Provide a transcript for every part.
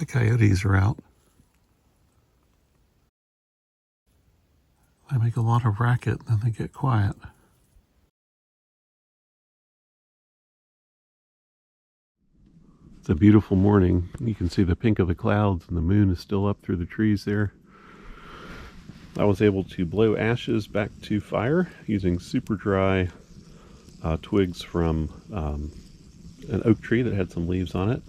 The coyotes are out. They make a lot of racket, then they get quiet. It's a beautiful morning. You can see the pink of the clouds and the moon is still up through the trees there. I was able to blow ashes back to fire using super dry twigs from an oak tree that had some leaves on it.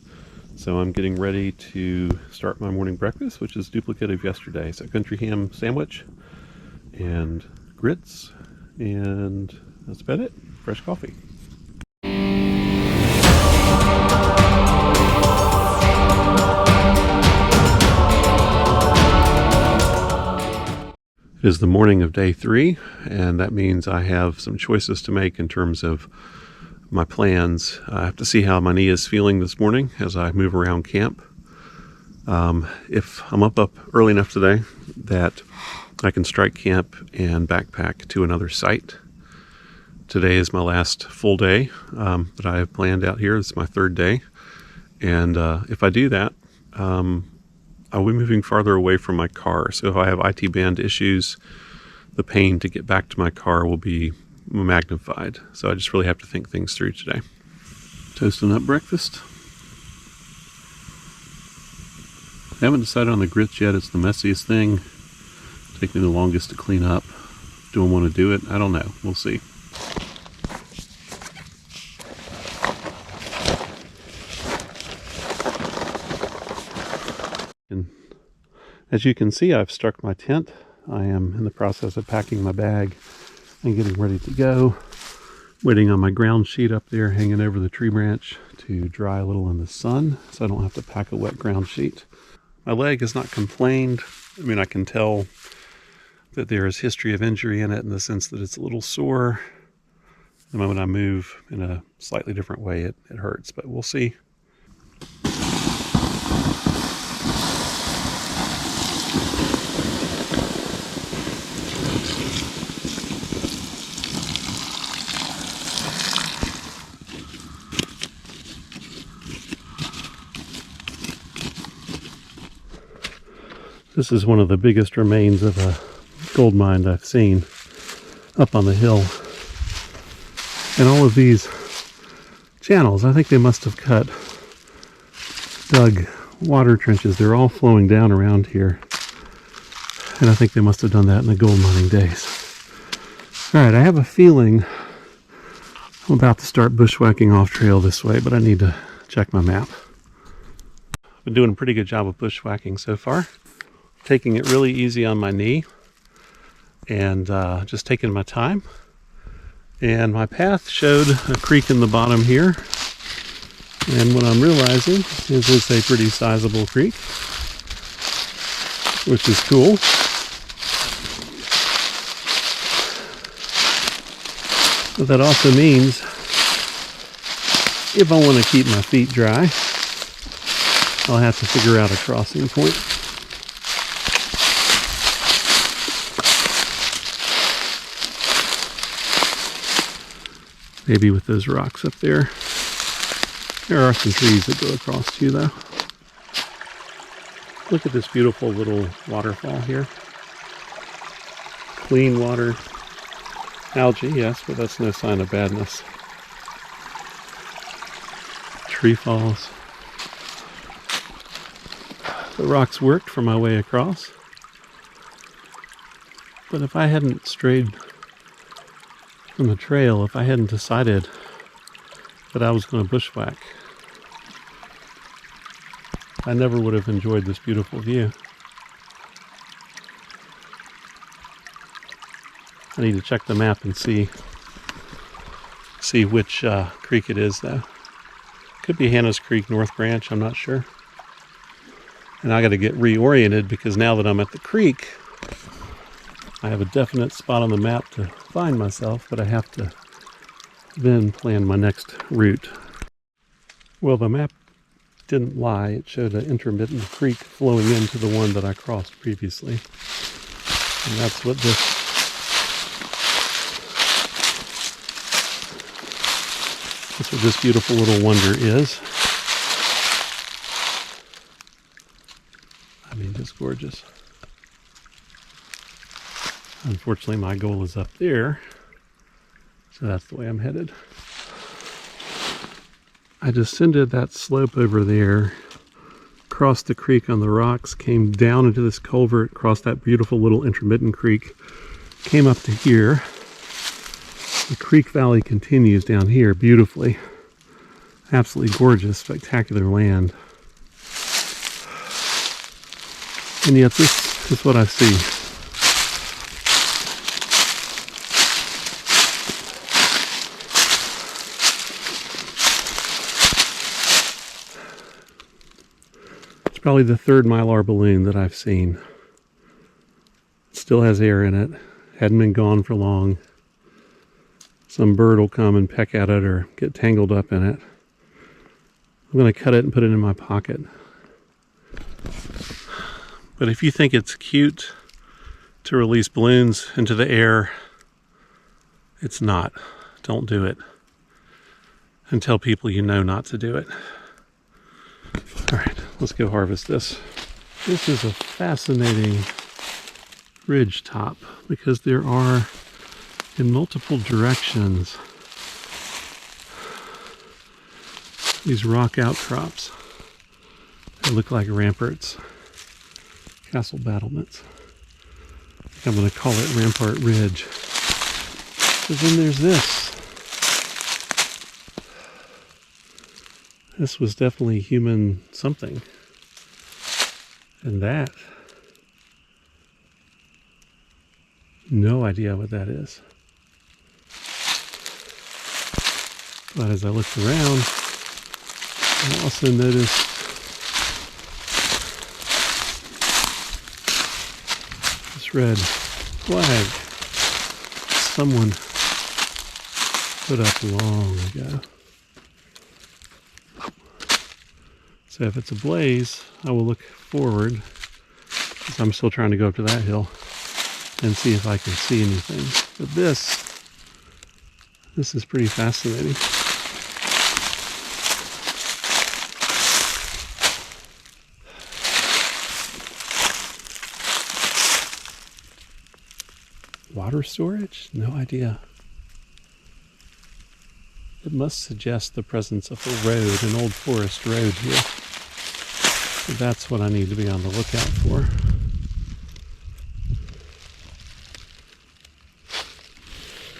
So I'm getting ready to start my morning breakfast, which is duplicate of yesterday. So country ham sandwich and grits, and that's about it. Fresh coffee. It is the morning of day 3, and that means I have some choices to make in terms of my plans. I have to see how my knee is feeling this morning as I move around camp. If I'm up early enough today that I can strike camp and backpack to another site. Today is my last full day that I have planned out here. This is my 3rd day, and if I do that, I'll be moving farther away from my car. So if I have IT band issues, the pain to get back to my car will be magnified. So I just really have to think things through today. Toasting up breakfast. I haven't decided on the grits yet. It's the messiest thing. Take me the longest to clean up. Do I want to do it? I don't know. We'll see. And as you can see, I've struck my tent. I am in the process of packing my bag and getting ready to go. Waiting on my ground sheet up there hanging over the tree branch to dry a little in the sun so I don't have to pack a wet ground sheet. My leg has not complained. I mean, I can tell that there is history of injury in it in the sense that it's a little sore. The moment I move in a slightly different way, it hurts, but we'll see. This is one of the biggest remains of a gold mine I've seen up on the hill. And all of these channels, I think they must have dug water trenches. They're all flowing down around here. And I think they must have done that in the gold mining days. Alright, I have a feeling I'm about to start bushwhacking off trail this way, but I need to check my map. I've been doing a pretty good job of bushwhacking so far. Taking it really easy on my knee and just taking my time. And my path showed a creek in the bottom here, and what I'm realizing is it's a pretty sizable creek, which is cool. But that also means if I want to keep my feet dry, I'll have to figure out a crossing point. Maybe with those rocks up there. There are some trees that go across too, though. Look at this beautiful little waterfall here. Clean water. Algae, yes, but that's no sign of badness. Tree falls. The rocks worked for my way across. But if I hadn't strayed from the trail, if I hadn't decided that I was going to bushwhack, I never would have enjoyed this beautiful view. I need to check the map and see which creek it is, though. Could be Hannah's Creek North Branch, I'm not sure. And I got to get reoriented because now that I'm at the creek, I have a definite spot on the map to find myself, but I have to then plan my next route. Well, the map didn't lie. It showed an intermittent creek flowing into the one that I crossed previously. And that's what this beautiful little wonder is. is gorgeous. Unfortunately, my goal is up there, so that's the way I'm headed. I descended that slope over there, crossed the creek on the rocks, came down into this culvert, crossed that beautiful little intermittent creek, came up to here. The creek valley continues down here beautifully. Absolutely gorgeous, spectacular land. And yet this is what I see. It's probably the third Mylar balloon that I've seen. It still has air in it. Hadn't been gone for long. Some bird will come and peck at it or get tangled up in it. I'm going to cut it and put it in my pocket. But if you think it's cute to release balloons into the air, it's not. Don't do it. And tell people you know not to do it. All right, let's go harvest this. This is a fascinating ridge top because there are, in multiple directions, these rock outcrops that look like ramparts, castle battlements. I think I'm going to call it Rampart Ridge. But then there's this. This was definitely human something. And that, no idea what that is. But as I looked around, I also noticed this red flag someone put up long ago. So if it's ablaze, I will look forward, because I'm still trying to go up to that hill and see if I can see anything. But this is pretty fascinating. Water storage? No idea. It must suggest the presence of a road, an old forest road here. So that's what I need to be on the lookout for.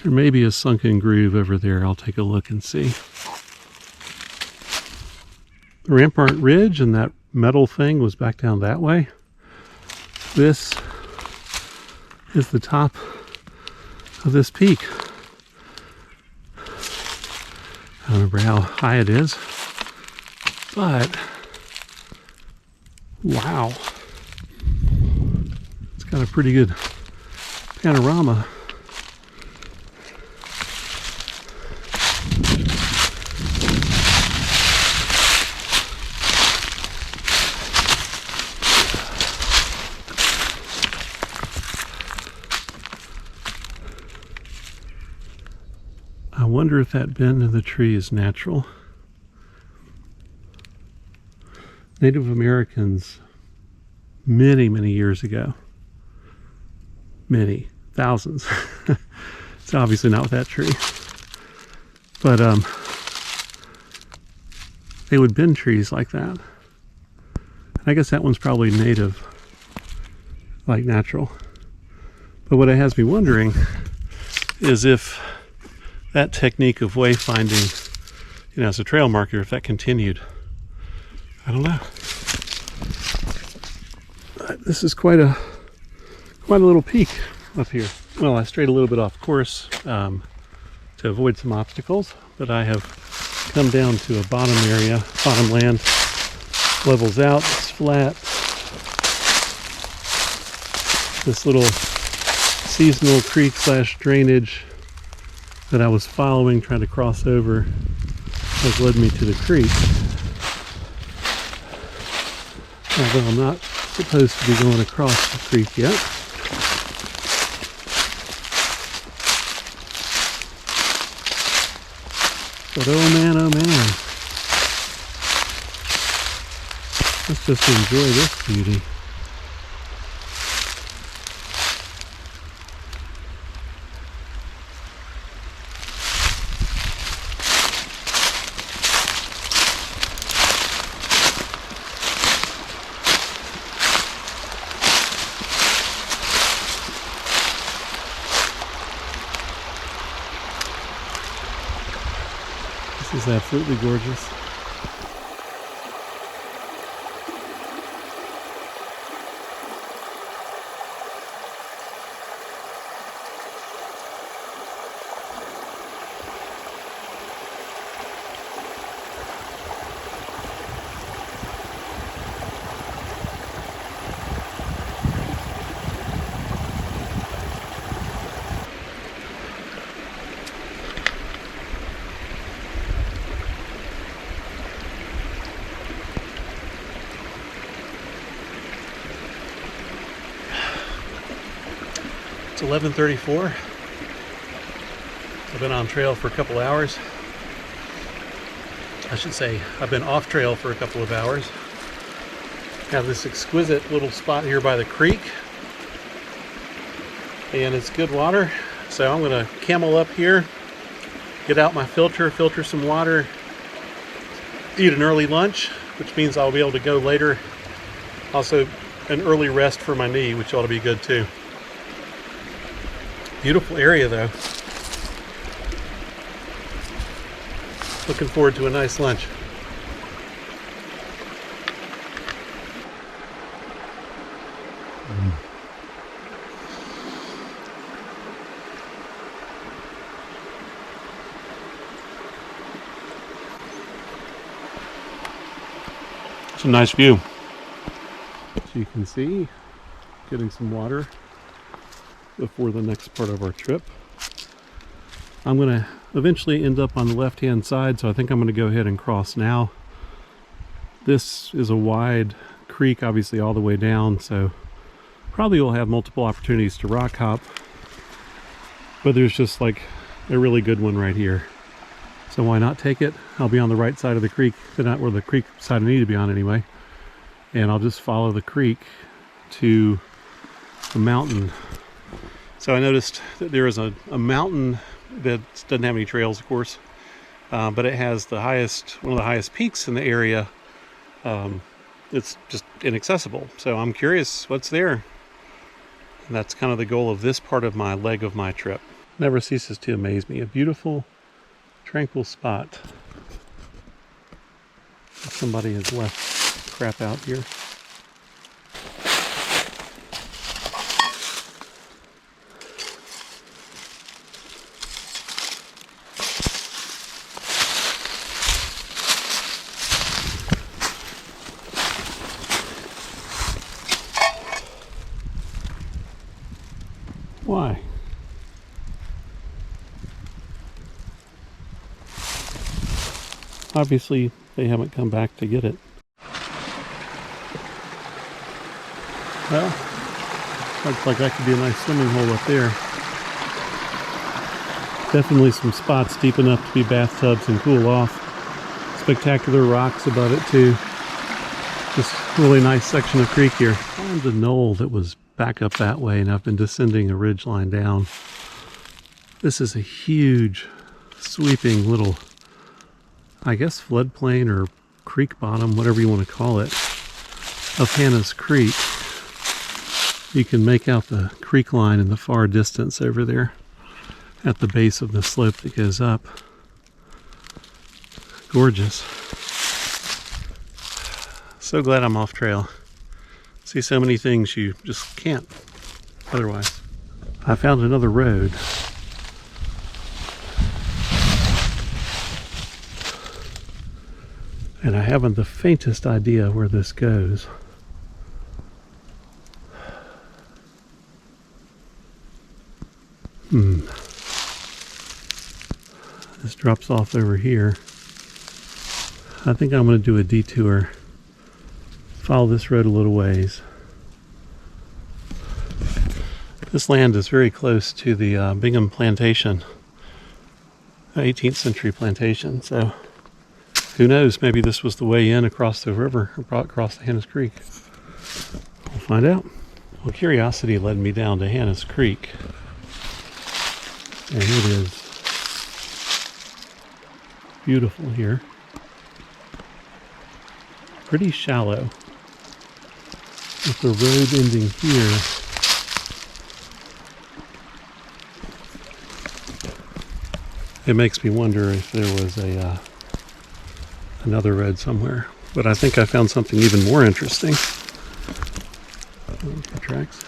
There may be a sunken groove over there. I'll take a look and see. The Rampart Ridge and that metal thing was back down that way. This is the top of this peak. I don't remember how high it is, but wow, it's got a pretty good panorama. I wonder if that bend in the tree is natural. Native Americans, many, many years ago, many, thousands, it's obviously not with that tree, but they would bend trees like that. I guess that one's probably native, like natural. But what it has me wondering is if that technique of wayfinding, as a trail marker, if that continued. I don't know. But this is quite a little peak up here. Well, I strayed a little bit off course to avoid some obstacles, but I have come down to a bottom area, bottom land, levels out, it's flat. This little seasonal creek / drainage that I was following, trying to cross over, has led me to the creek. Although I'm not supposed to be going across the creek yet. But oh man, let's just enjoy this beauty. is absolutely gorgeous. It's 11:34. I've been on trail for a couple hours. I should say I've been off trail for a couple of hours. Have this exquisite little spot here by the creek, and it's good water. So I'm gonna camel up here, get out my filter some water, eat an early lunch, which means I'll be able to go later. Also an early rest for my knee, which ought to be good too. Beautiful area though. Looking forward to a nice lunch. It's a nice view. As you can see, getting some water before the next part of our trip. I'm going to eventually end up on the left hand side, so I think I'm going to go ahead and cross now. This is a wide creek, obviously all the way down, so probably will have multiple opportunities to rock hop, but there's just like a really good one right here, so why not take it? I'll be on the right side of the creek, not where the creek side I need to be on anyway, and I'll just follow the creek to the mountain. So I noticed that there is a mountain that doesn't have any trails, of course, but it has one of the highest peaks in the area. It's just inaccessible. So I'm curious what's there. And that's kind of the goal of this part of my leg of my trip. Never ceases to amaze me. A beautiful, tranquil spot. Somebody has left crap out here. Why? Obviously, they haven't come back to get it. Well, looks like that could be a nice swimming hole up there. Definitely some spots deep enough to be bathtubs and cool off. Spectacular rocks above it too. Just really nice section of creek here. I climbed a knoll that was back up that way, and I've been descending a ridge line down. This is a huge, sweeping little, I guess, floodplain or creek bottom, whatever you want to call it, of Hannah's Creek. You can make out the creek line in the far distance over there at the base of the slope that goes up. Gorgeous. So glad I'm off trail. See so many things you just can't otherwise. I found another road. And I haven't the faintest idea where this goes. This drops off over here. I think I'm going to do a detour. Follow this road a little ways. This land is very close to the Bingham plantation, 18th century plantation, so who knows, maybe this was the way in across the river, across the Hannah's Creek. We'll find out. Well, curiosity led me down to Hannah's Creek, and it is beautiful here. Pretty shallow, with the road ending here. It makes me wonder if there was a another road somewhere. But I think I found something even more interesting. The tracks.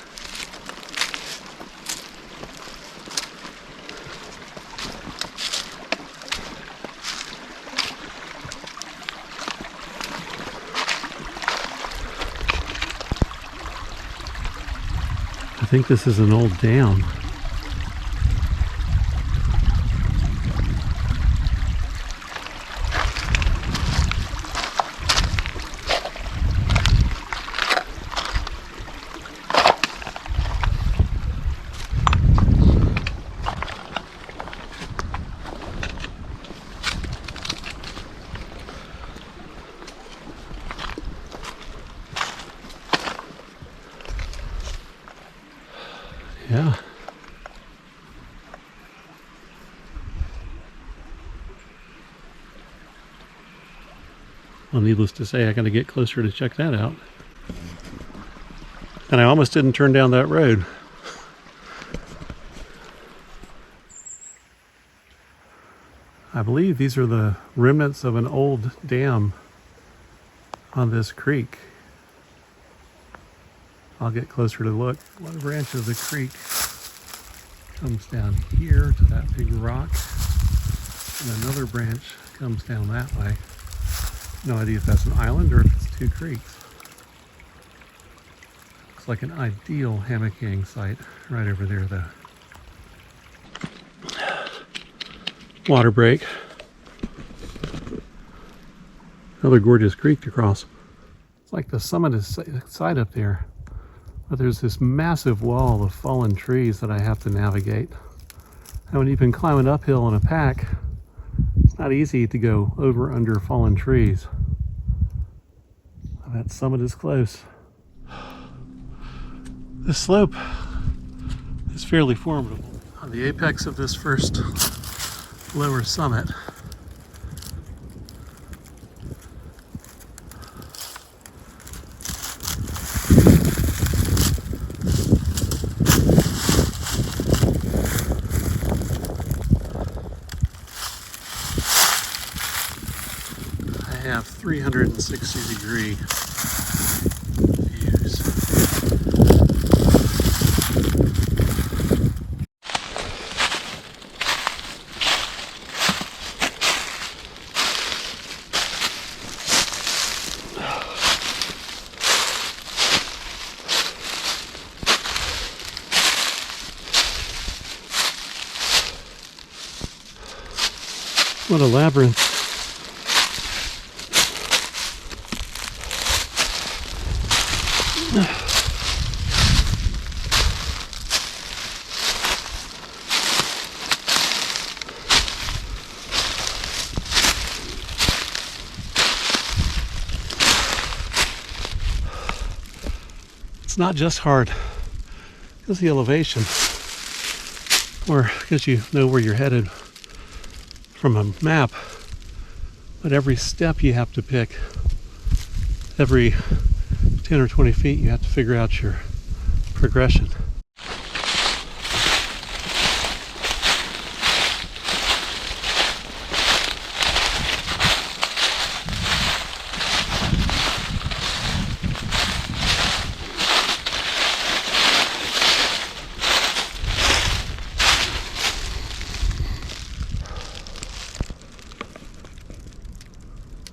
I think this is an old dam. Yeah. Well, needless to say, I got to get closer to check that out. And I almost didn't turn down that road. I believe these are the remnants of an old dam on this creek. I'll get closer to look. One branch of the creek comes down here to that big rock, and another branch comes down that way. No idea if that's an island or if it's two creeks. Looks like an ideal hammocking site right over there though. Water break. Another gorgeous creek to cross. It's like the summit is side up there. But there's this massive wall of fallen trees that I have to navigate. And when you've been climbing uphill in a pack, it's not easy to go over under fallen trees. That summit is close. This slope is fairly formidable. On the apex of this first lower summit, I have 360-degree views. What a labyrinth. It's not just hard because the elevation, or because you know where you're headed from a map, but every step you have to pick, every 10 or 20 feet you have to figure out your progression.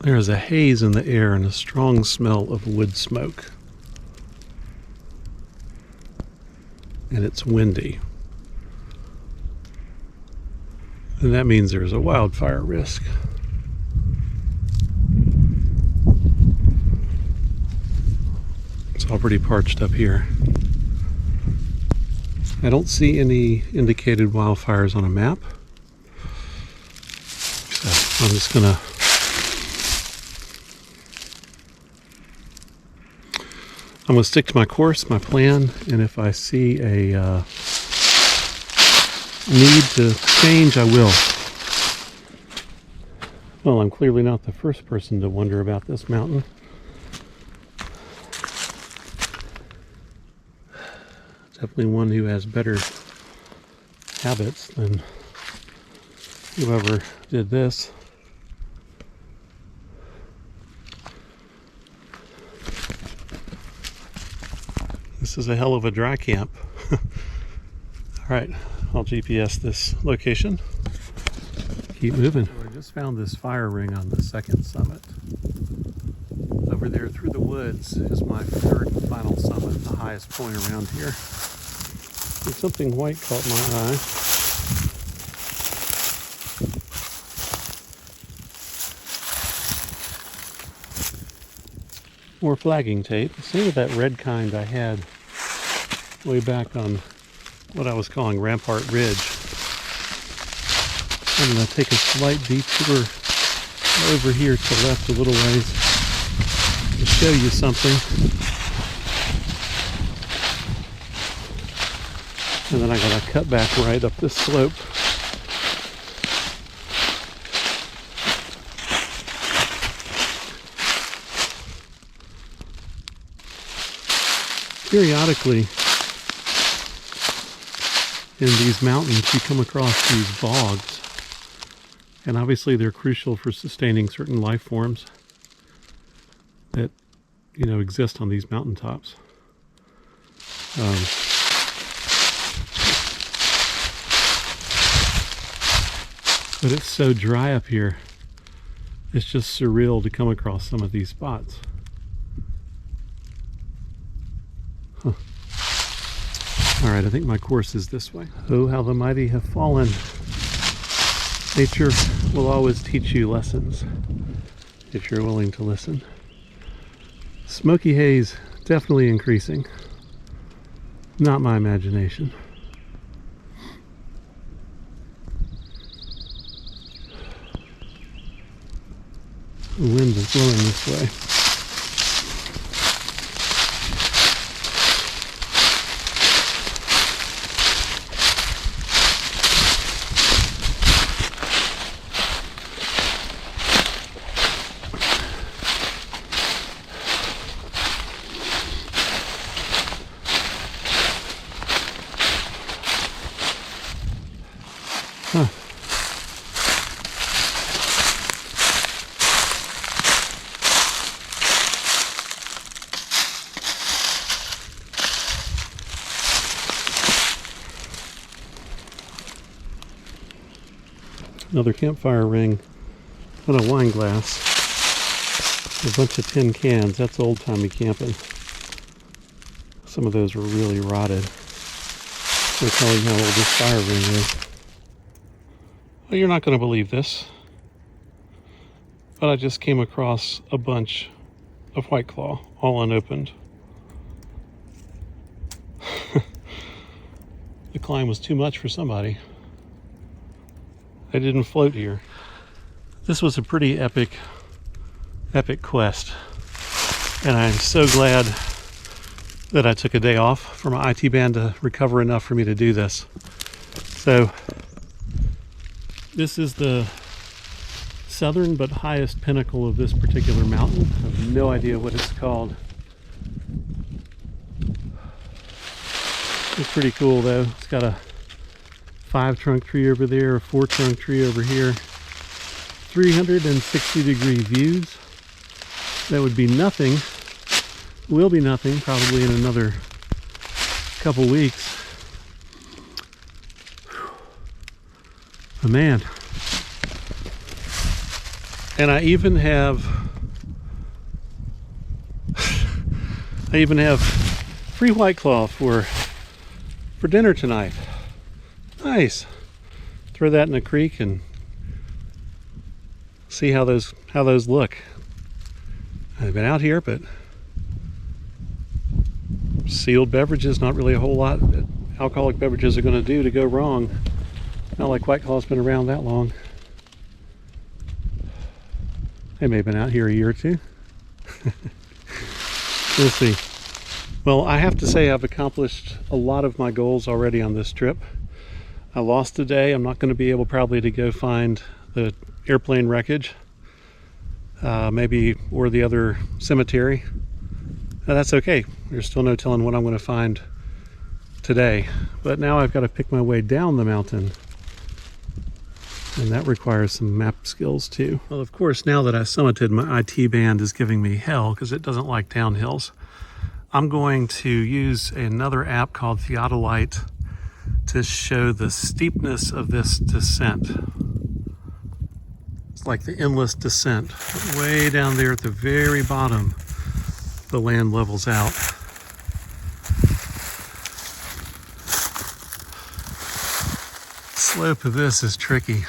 There is a haze in the air and a strong smell of wood smoke. And it's windy. And that means there's a wildfire risk. It's all pretty parched up here. I don't see any indicated wildfires on a map. So I'm just gonna stick to my course, my plan, and if I see a need to change, I will. Well, I'm clearly not the first person to wonder about this mountain. Definitely one who has better habits than whoever did this. This is a hell of a dry camp. Alright, I'll GPS this location. Keep moving. So I just found this fire ring on the second summit. Over there through the woods is my third and final summit, the highest point around here. And something white caught my eye. More flagging tape. Same with that red kind I had way back on what I was calling Rampart Ridge. I'm going to take a slight detour over here to the left a little ways to show you something. And then I got to cut back right up this slope. Periodically in these mountains you come across these bogs, and obviously they're crucial for sustaining certain life forms that, you know, exist on these mountaintops. But it's so dry up here, it's just surreal to come across some of these spots. Huh. All right, I think my course is this way. Oh, how the mighty have fallen. Nature will always teach you lessons if you're willing to listen. Smoky haze definitely increasing. Not my imagination. The wind is blowing this way. Huh. Another campfire ring and a wine glass. A bunch of tin cans. That's old-timey camping. Some of those were really rotted. They're telling how old this fire ring is. Well, you're not going to believe this, but I just came across a bunch of White Claw, all unopened. The climb was too much for somebody. They didn't float here. This was a pretty epic quest, and I'm so glad that I took a day off for my IT band to recover enough for me to do this. So this is the southern but highest pinnacle of this particular mountain. I have no idea what it's called. It's pretty cool though. It's got a 5-trunk tree over there, a 4-trunk tree over here. 360-degree views. That would be nothing. Will be nothing probably in another couple weeks. Oh, man. And I even have free White Claw for dinner tonight. Nice. Throw that in the creek and see how those look. I've been out here, but sealed beverages, not really a whole lot that alcoholic beverages are going to do to go wrong. Not like White Claw's been around that long. They may have been out here a year or two. We'll see. Well, I have to say I've accomplished a lot of my goals already on this trip. I lost a day. I'm not going to be able probably to go find the airplane wreckage, maybe, or the other cemetery. Now, that's okay. There's still no telling what I'm going to find today. But now I've got to pick my way down the mountain. And that requires some map skills too. Well, of course, now that I summited, my IT band is giving me hell because it doesn't like downhills. I'm going to use another app called Theodolite to show the steepness of this descent. It's like the endless descent. Way down there at the very bottom, the land levels out. Slope of this is tricky,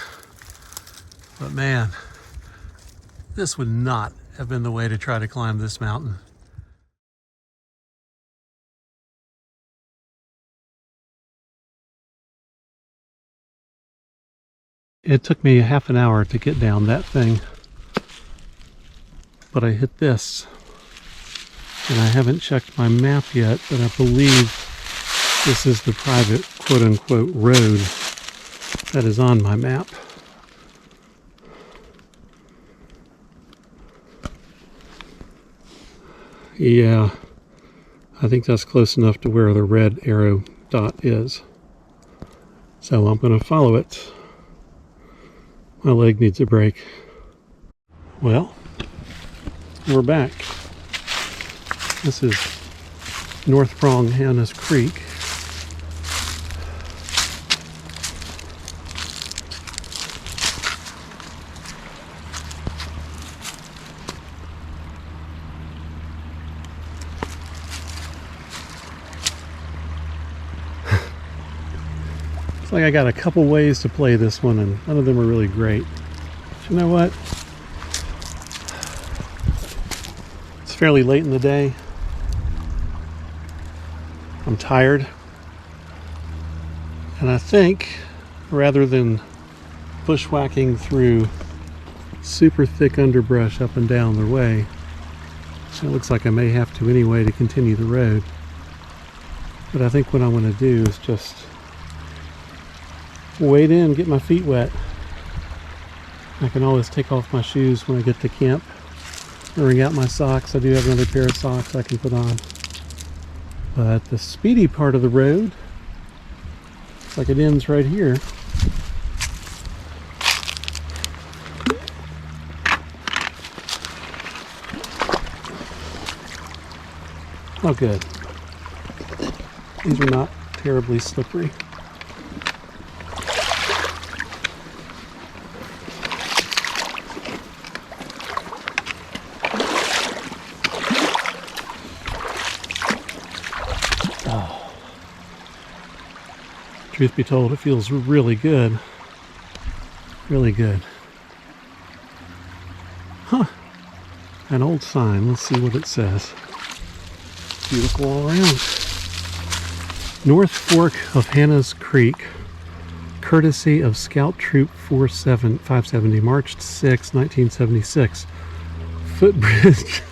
but man, this would not have been the way to try to climb this mountain. It took me half an hour to get down that thing, but I hit this, and I haven't checked my map yet, but I believe this is the private quote-unquote road that is on my map. Yeah, I think that's close enough to where the red arrow dot is. So I'm going to follow it. My leg needs a break. Well, we're back. This is North Prong Hannah's Creek. It's like I got a couple ways to play this one, and none of them are really great. But you know what? It's fairly late in the day. I'm tired. And I think rather than bushwhacking through super thick underbrush up and down the way, it looks like I may have to anyway to continue the road. But I think what I'm going to do is just wade in, get my feet wet. I can always take off my shoes when I get to camp. Wring out my socks. I do have another pair of socks I can put on. But the speedy part of the road, looks like it ends right here. Oh good. These are not terribly slippery. Truth be told, it feels really good. Really good. Huh. An old sign. Let's see what it says. Beautiful all around. North Fork of Hannah's Creek. Courtesy of Scout Troop 570. March 6, 1976. Footbridge.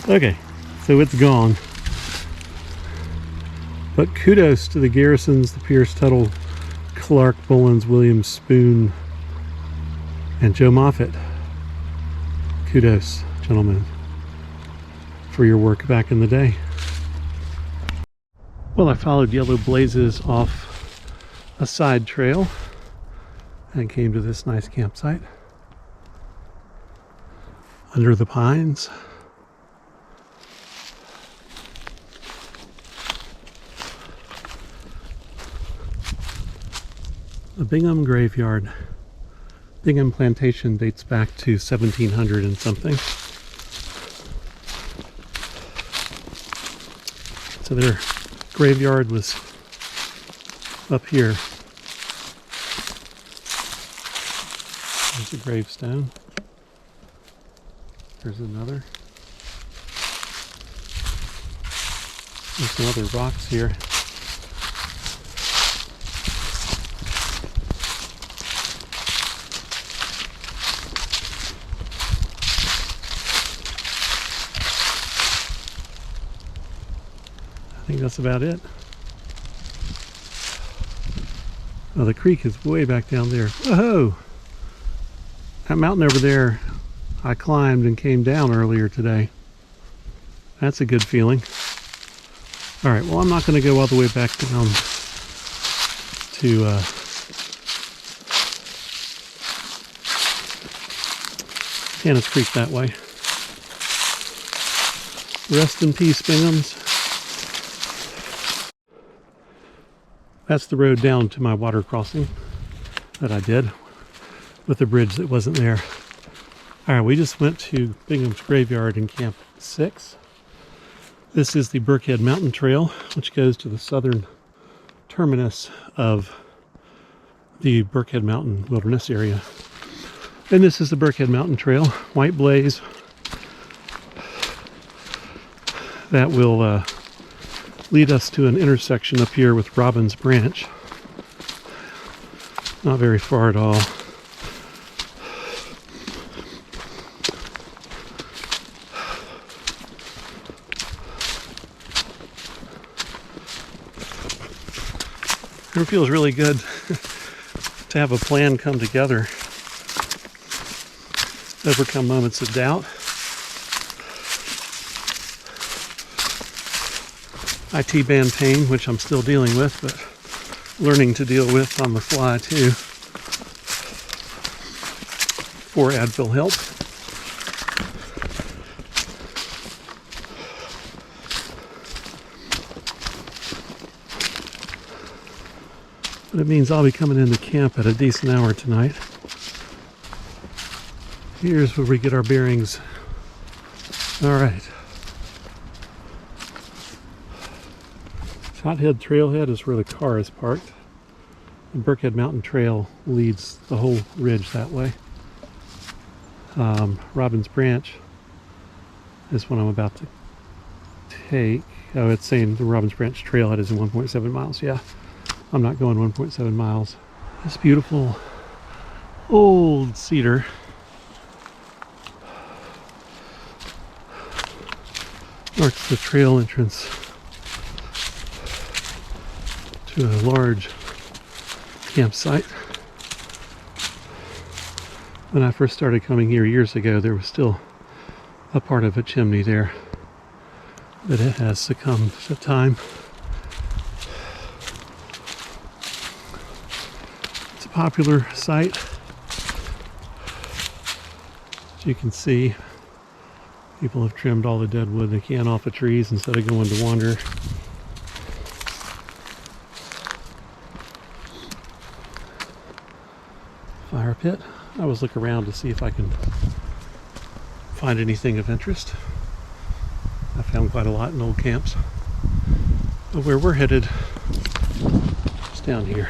Okay. So it's gone. But kudos to the Garrisons, the Pierce, Tuttle, Clark, Bullens, Williams, Spoon, and Joe Moffett. Kudos, gentlemen, for your work back in the day. Well, I followed Yellow Blazes off a side trail and came to this nice campsite under the pines. The Bingham graveyard. Bingham plantation dates back to 1700 and something. So their graveyard was up here. There's a gravestone. There's another. There's some other rocks here. I think that's about it. Oh, the creek is way back down there. Whoa! That mountain over there, I climbed and came down earlier today. That's a good feeling. Alright, well, I'm not going to go all the way back down to Hannah's Creek that way. Rest in peace, Binghams. That's the road down to my water crossing that I did with the bridge that wasn't there. All right, we just went to Bingham's graveyard in Camp 6. This is the Burkhead Mountain Trail, which goes to the southern terminus of the Burkhead Mountain Wilderness area. And this is the Burkhead Mountain Trail, white blaze, that will lead us to an intersection up here with Robbins Branch. Not very far at all. It feels really good to have a plan come together, overcome moments of doubt. IT band pain, which I'm still dealing with, but learning to deal with on the fly too. For Advil help. But it means I'll be coming into camp at a decent hour tonight. Here's where we get our bearings. All right. Shothead Trailhead is where the car is parked. The Burkhead Mountain Trail leads the whole ridge that way. Robbins Branch is what I'm about to take. Oh, it's saying the Robbins Branch Trailhead is in 1.7 miles. Yeah, I'm not going 1.7 miles. This beautiful old cedar marks the trail entrance to a large campsite. When I first started coming here years ago, there was still a part of a chimney there, but it has succumbed to time. It's a popular site. As you can see, people have trimmed all the dead wood they can off the trees instead of going to wander. Fire pit. I always look around to see if I can find anything of interest. I found quite a lot in old camps. But where we're headed is down here.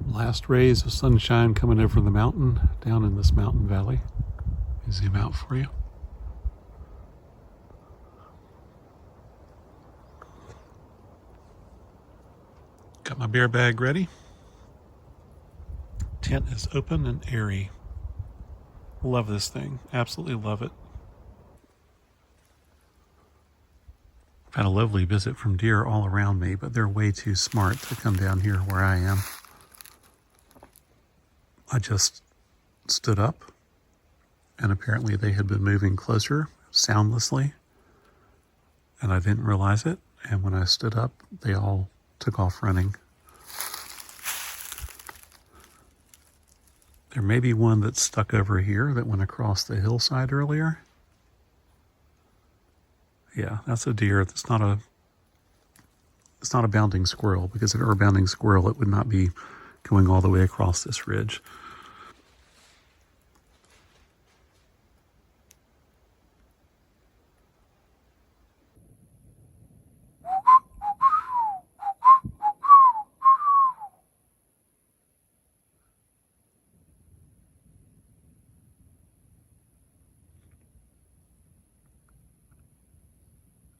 Last rays of sunshine coming over the mountain, down in this mountain valley. Let me zoom out for you. Got my bear bag ready. Tent is open and airy. Love this thing. Absolutely love it. I've had a lovely visit from deer all around me, but they're way too smart to come down here where I am. I just stood up, and apparently they had been moving closer soundlessly, and I didn't realize it. And when I stood up, they all took off running. There may be one that's stuck over here that went across the hillside earlier. Yeah, that's a deer. It's not a bounding squirrel, because if it were a bounding squirrel, it would not be going all the way across this ridge.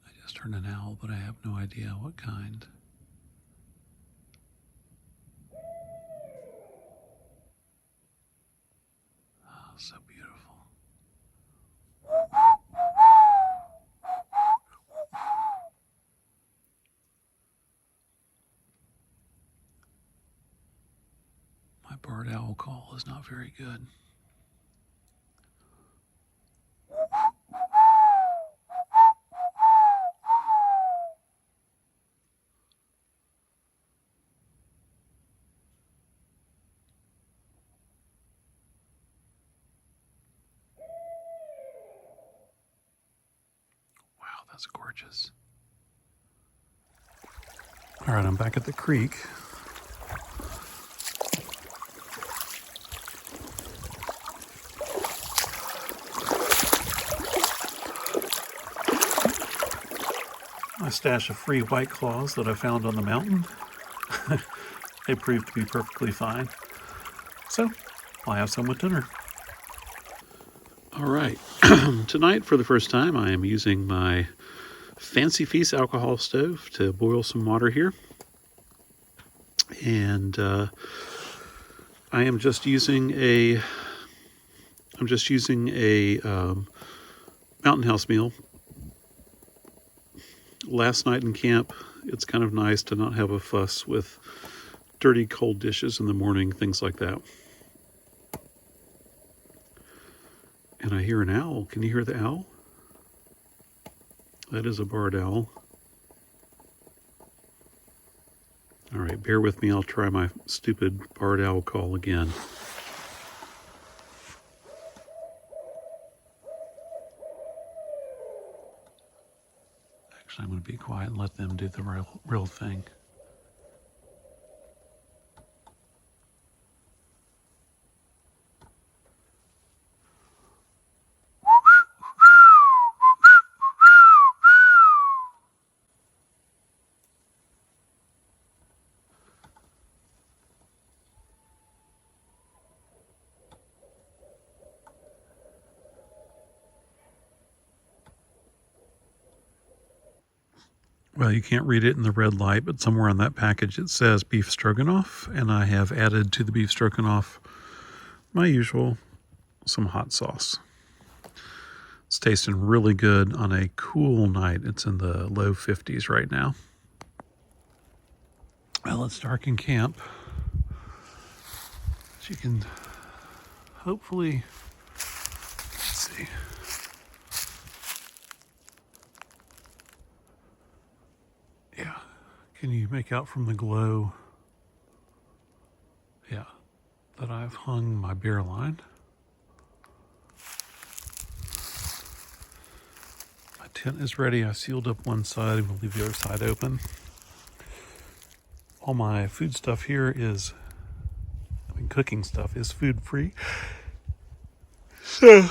I just heard an owl, but I have no idea what kind. is not very good. Wow, that's gorgeous. All right, I'm back at the creek. My stash of free White Claws that I found on the mountain. They proved to be perfectly fine. So, I'll have some with dinner. All right, tonight for the first time I am using my Fancy Feast alcohol stove to boil some water here. And I am just using a Mountain House meal. Last night in camp, it's kind of nice to not have a fuss with dirty cold dishes in the morning, things like that. And I hear an owl. Can you hear the owl? That is a barred owl. All right, bear with me. I'll try my stupid barred owl call again. Actually, I'm going to be quiet and let them do the real thing. Well, you can't read it in the red light, but somewhere on that package it says beef stroganoff, and I have added to the beef stroganoff my usual, some hot sauce. It's tasting really good on a cool night. It's in the low 50s right now. Well, it's dark in camp. As you can hopefully, let's see. Yeah, can you make out from the glow? Yeah, that I've hung my beer line. My tent is ready. I sealed up one side and we'll leave the other side open. All my food stuff here is, cooking stuff is food free. So,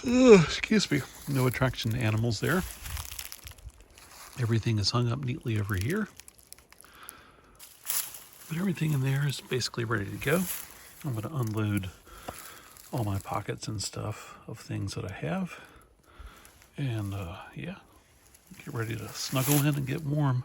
excuse me, no attraction to animals there. Everything is hung up neatly over here. But everything in there is basically ready to go. I'm going to unload all my pockets and stuff of things that I have. And yeah, get ready to snuggle in and get warm.